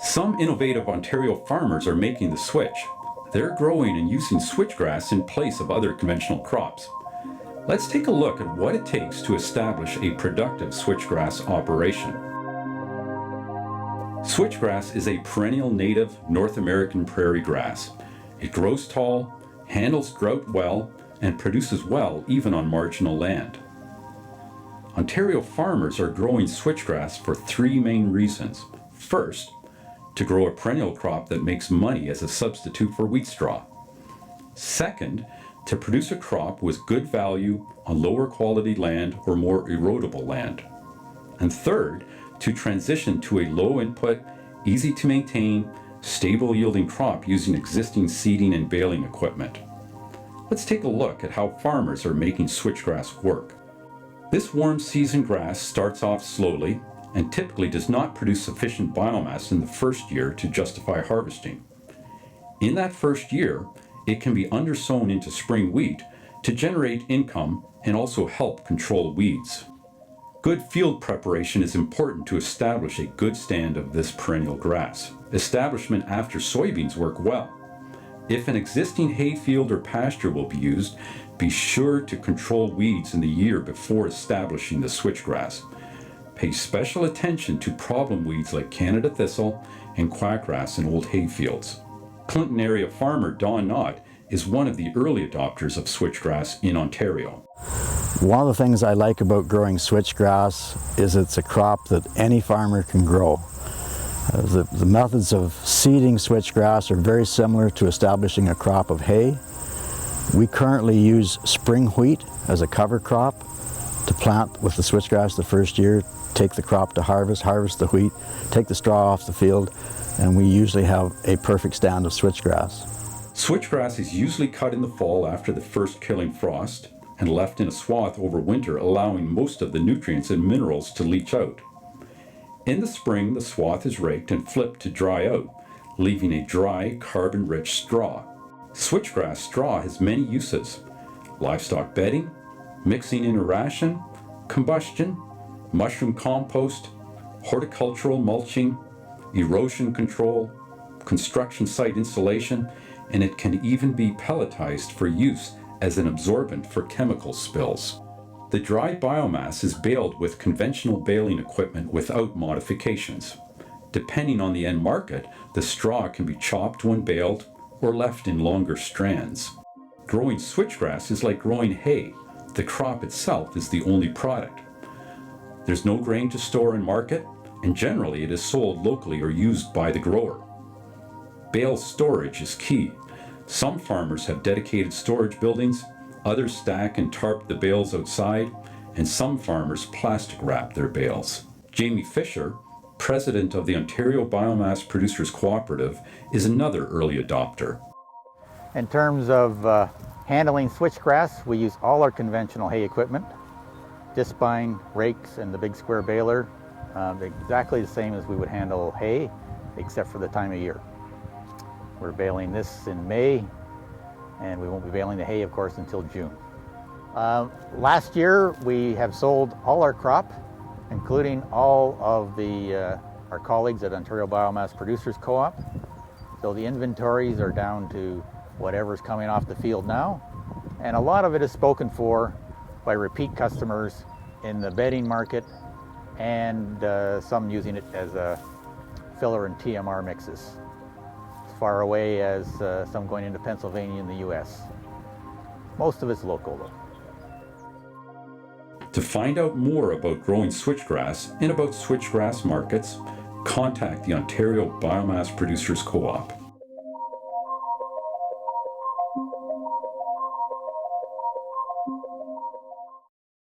Some innovative Ontario farmers are making the switch. They're growing and using switchgrass in place of other conventional crops. Let's take a look at what it takes to establish a productive switchgrass operation. Switchgrass is a perennial native North American prairie grass. It grows tall, handles drought well, and produces well even on marginal land. Ontario farmers are growing switchgrass for three main reasons. First, to grow a perennial crop that makes money as a substitute for wheat straw. Second, to produce a crop with good value on lower quality land or more erodible land. And third, to transition to a low input, easy to maintain, stable yielding crop using existing seeding and baling equipment. Let's take a look at how farmers are making switchgrass work. This warm season grass starts off slowly and typically does not produce sufficient biomass in the first year to justify harvesting. In that first year, it can be undersown into spring wheat to generate income and also help control weeds. Good field preparation is important to establish a good stand of this perennial grass. Establishment after soybeans work well. If an existing hay field or pasture will be used, be sure to control weeds in the year before establishing the switchgrass. Pay special attention to problem weeds like Canada thistle and quackgrass in old hay fields. Clinton area farmer Don Knott is one of the early adopters of switchgrass in Ontario. One of the things I like about growing switchgrass is it's a crop that any farmer can grow. The methods of seeding switchgrass are very similar to establishing a crop of hay. We currently use spring wheat as a cover crop to plant with the switchgrass the first year, take the crop to harvest the wheat, take the straw off the field, and we usually have a perfect stand of switchgrass. Switchgrass is usually cut in the fall after the first killing frost and left in a swath over winter, allowing most of the nutrients and minerals to leach out. In the spring, the swath is raked and flipped to dry out, leaving a dry, carbon-rich straw. Switchgrass straw has many uses: livestock bedding, mixing in a ration, combustion, mushroom compost, horticultural mulching, erosion control, construction site insulation, and it can even be pelletized for use as an absorbent for chemical spills. The dry biomass is baled with conventional baling equipment without modifications. Depending on the end market, the straw can be chopped when baled or left in longer strands. Growing switchgrass is like growing hay. The crop itself is the only product. There's no grain to store and market, and generally it is sold locally or used by the grower. Bale storage is key. Some farmers have dedicated storage buildings, others stack and tarp the bales outside, and some farmers plastic wrap their bales. Jamie Fisher, president of the Ontario Biomass Producers Cooperative, is another early adopter. In terms of handling switchgrass, we use all our conventional hay equipment, discbine, rakes, and the big square baler, exactly the same as we would handle hay, except for the time of year. We're baling this in May, and we won't be baling the hay, of course, until June. Last year, we have sold all our crop, including all of our colleagues at Ontario Biomass Producers Co-op. So the inventories are down to whatever's coming off the field now, and a lot of it is spoken for by repeat customers in the bedding market, and some using it as a filler and TMR mixes, as far away as some going into Pennsylvania and the US. Most of it's local though. To find out more about growing switchgrass and about switchgrass markets, contact the Ontario Biomass Producers Co-op.